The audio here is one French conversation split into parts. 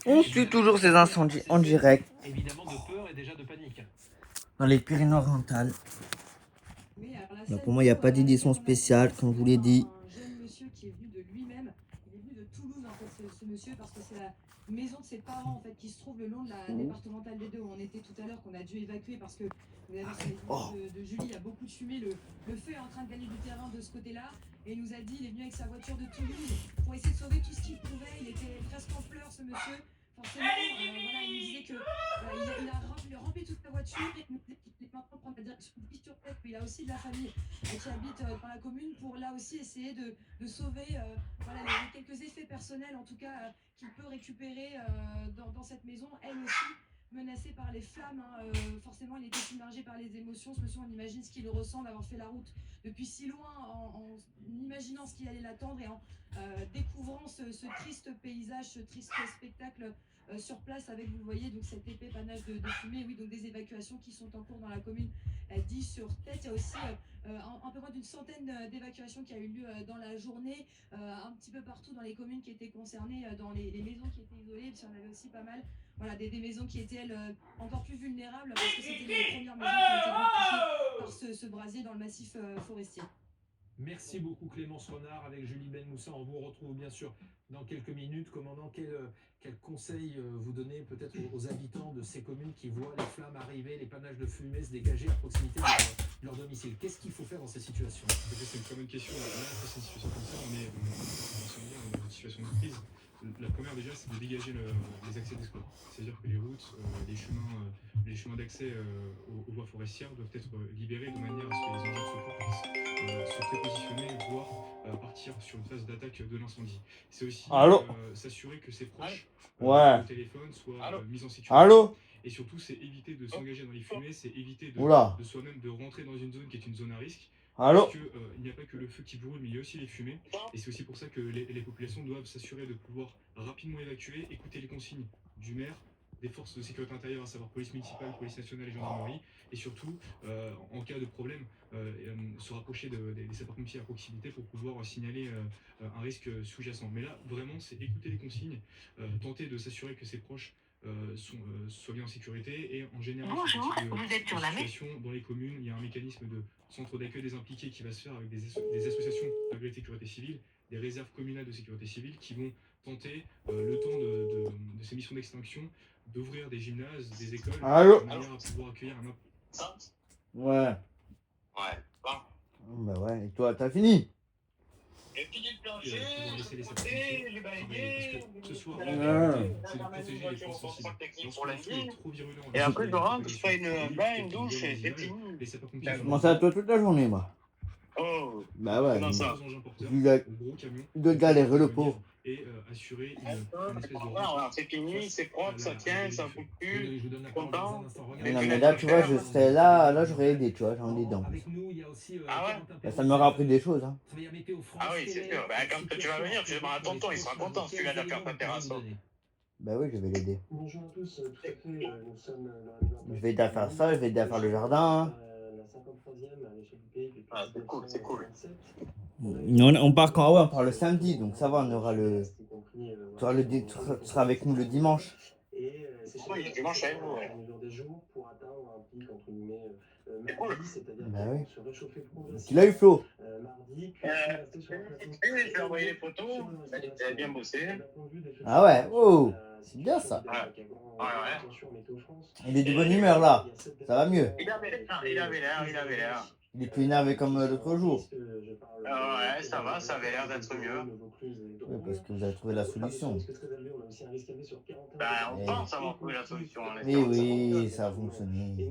On suit toujours ces incendies en direct. Évidemment de peur et déjà de panique. Dans les Pyrénées-Orientales. Donc pour moi, il n'y a pas d'édition spéciale, comme je vous l'ai dit. Un jeune monsieur qui est venu de lui-même, il est venu de Toulouse en fait, ce monsieur, parce que c'est la maison de ses parents en fait qui se trouve le long de la départementale des Deux où on était tout à l'heure, qu'on a dû évacuer parce que vous avez vu sur les images de Julie, il y a beaucoup de fumée, le feu est en train de gagner du terrain de ce côté-là, et il nous a dit, il est venu avec sa voiture de Toulouse pour essayer de sauver tout ce qu'il pouvait, il était presque en pleurs ce monsieur. Forcément, voilà, il nous disait que il a rempli toute la voiture et il nous disait qu'il est maintenant prendre la direction de Bistourpet. Il a aussi de la famille qui habite dans la commune pour là aussi essayer de sauver voilà, les quelques effets personnels en tout cas qu'il peut récupérer dans cette maison, elle aussi menacée par les flammes. Forcément, il était submergé par les émotions. Ce monsieur, on imagine ce qu'il ressent d'avoir fait la route depuis si loin en imaginant ce qui allait l'attendre et en découvrant ce triste paysage, ce triste spectacle sur place avec, vous le voyez, donc cet épais panache de fumée. Oui, donc des évacuations qui sont en cours dans la commune d'Is-sur-Tête. Il y a aussi un peu moins d'une centaine d'évacuations qui a eu lieu dans la journée, un petit peu partout dans les communes qui étaient concernées, dans les maisons qui étaient isolées, parce qu'il y en avait aussi pas mal. Voilà, des maisons qui étaient, elles, encore plus vulnérables, parce que c'était les premières maisons qui ont été touchées par ce brasier dans le massif forestier. Merci beaucoup Clémence Renard avec Julie Benmoussa. On vous retrouve bien sûr dans quelques minutes. Commandant, quel conseil vous donnez peut-être aux habitants de ces communes qui voient les flammes arriver, les panaches de fumée se dégager à proximité de leur domicile? Qu'est-ce qu'il faut faire dans ces situations? C'est une très bonne question. Là, face à une situation comme ça, on est dans une situation de crise. La première déjà, c'est de dégager les accès d'escouade. C'est-à-dire que les routes, les chemins d'accès aux voies forestières doivent être libérés de manière à ce que les engins de secours puissent se prépositionner, voire partir sur une phase d'attaque de l'incendie. C'est aussi s'assurer que ses proches au téléphone soient mis en sécurité. Et surtout, c'est éviter de s'engager dans les fumées, c'est éviter de soi-même de rentrer dans une zone qui est une zone à risque. Parce qu'il n'y a pas que le feu qui brûle, mais il y a aussi les fumées. Et c'est aussi pour ça que les populations doivent s'assurer de pouvoir rapidement évacuer, écouter les consignes du maire, des forces de sécurité intérieure, à savoir police municipale, police nationale et gendarmerie. Et surtout, en cas de problème, se rapprocher des sapeurs-pompiers à proximité pour pouvoir signaler un risque sous-jacent. Mais là, vraiment, c'est écouter les consignes, tenter de s'assurer que ses proches soient bien en sécurité. Et en général, bonjour, vous êtes sur la situation dans les communes, il y a un mécanisme de centre d'accueil des impliqués qui va se faire avec des associations de sécurité civile, des réserves communales de sécurité civile qui vont tenter, le temps de ces missions d'extinction, d'ouvrir des gymnases, des écoles, de manière à pouvoir accueillir un... Ouais. Ouais. Bah ouais, et toi, t'as fini? J'ai fini le plancher, j'ai balayé. Parce que ce soir, Ouais. c'est de protéger les points sensibles. Pour la vie. Trop virulent. Et après, je rentre, je fais un bain, une douche, et c'est fini. Je pense à toi toute la journée, moi. Oh. Bah ouais. Comment ça? De galérer le pauvre. Et assurer une espèce de... C'est fini, c'est propre, ça tient, ça fout plus. Content. Non mais là, tu vois, je serais là j'aurais aidé, tu vois, j'en ai dedans. Ah ouais? Bah, ça m'aurait appris des choses, hein. Ah oui, c'est sûr. Bah, quand tu vas venir, tu demandes à tonton, il sera content si tu viens de faire ta terrasse. Bah oui, je vais l'aider. Bonjour à tous, tout à fait, nous sommes Je vais aider à faire ça, je vais aider à faire le jardin. La 53e à l'échelle du pays. Ah, c'est cool, c'est cool. On part quand on part le samedi, donc ça va, on aura le... Tu seras avec nous le dimanche. Et c'est Oui, le dimanche avec vous, ouais. des jours pour atteindre un pic entre guillemets mardi, c'est-à-dire bah oui. se réchauffer progressivement. Tu l'as eu, Flo? Mardi, je lui ai envoyé les photos, il a bien bossé. Ah ouais, oh, c'est bien ça. Il est de bonne humeur là, ça va mieux. Il avait l'air. Il est plus énervé comme l'autre jour. Ouais, ça va, ça avait l'air d'être mieux. Oui, parce que vous avez trouvé la solution. Ben, on pense avoir trouvé la solution. Oui, ça a fonctionné.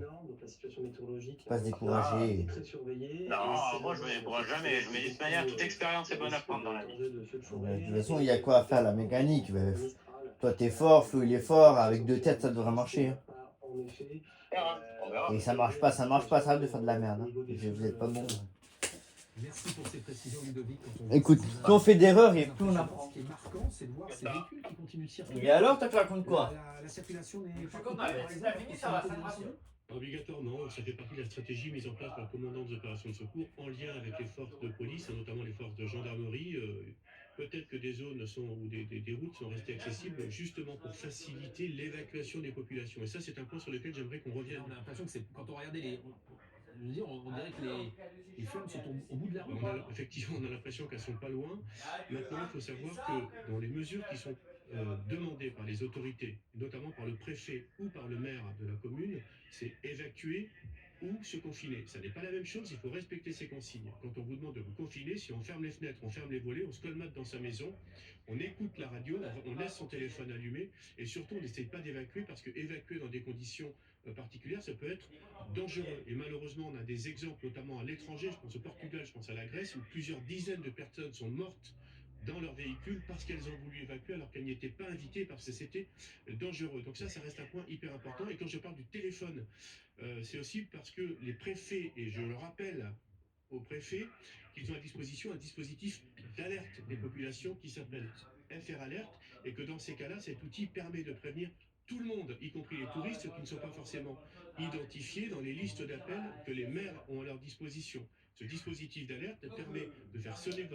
Pas se décourager. Non, moi je me décourage jamais. Je me dis de toute manière, toute expérience est bonne à prendre dans la vie. De toute façon, il y a quoi à faire, la mécanique. Toi, t'es fort, Flo, il est fort. Avec deux têtes, ça devrait marcher. Et ça marche pas, ça arrête de faire de la merde. Hein. Vous êtes pas bon. Merci pour ces précisions, Ludovic. Écoute, quand on fait d'erreurs, et plus on apprend. Ce qui est marquant, c'est de voir ces véhicules qui continuent de circuler. Et alors, tu racontes quoi? La circulation n'est pas Obligatoirement, ça fait partie de la stratégie mise en place par le commandant des opérations de secours en lien avec les forces de police, et notamment les forces de gendarmerie. peut-être que des zones ou des routes sont restées accessibles justement pour faciliter l'évacuation des populations. Et ça, c'est un point sur lequel j'aimerais qu'on revienne. On a l'impression que c'est quand on regardait les. Je veux dire, on dirait que les flammes sont au bout de la route. Effectivement, on a l'impression qu'elles sont pas loin. Maintenant, il faut savoir que dans les mesures qui sont demandées par les autorités, notamment par le préfet ou par le maire de la commune, c'est évacuer ou se confiner. Ça n'est pas la même chose, il faut respecter ces consignes. Quand on vous demande de vous confiner, si on ferme les fenêtres, on ferme les volets, on se colmate dans sa maison, on écoute la radio, on laisse son téléphone allumé, et surtout on n'essaye pas d'évacuer, parce que évacuer dans des conditions particulières, ça peut être dangereux. Et malheureusement, on a des exemples, notamment à l'étranger, je pense au Portugal, je pense à la Grèce, où plusieurs dizaines de personnes sont mortes dans leur véhicule parce qu'elles ont voulu évacuer alors qu'elles n'y étaient pas invitées, parce que c'était dangereux. Donc ça reste un point hyper important. Et quand je parle du téléphone, c'est aussi parce que les préfets, et je le rappelle aux préfets, qu'ils ont à disposition un dispositif d'alerte des populations qui s'appelle FR Alerte, et que dans ces cas-là, cet outil permet de prévenir tout le monde, y compris les touristes qui ne sont pas forcément identifiés dans les listes d'appels que les maires ont à leur disposition. Ce dispositif d'alerte permet de faire sonner votre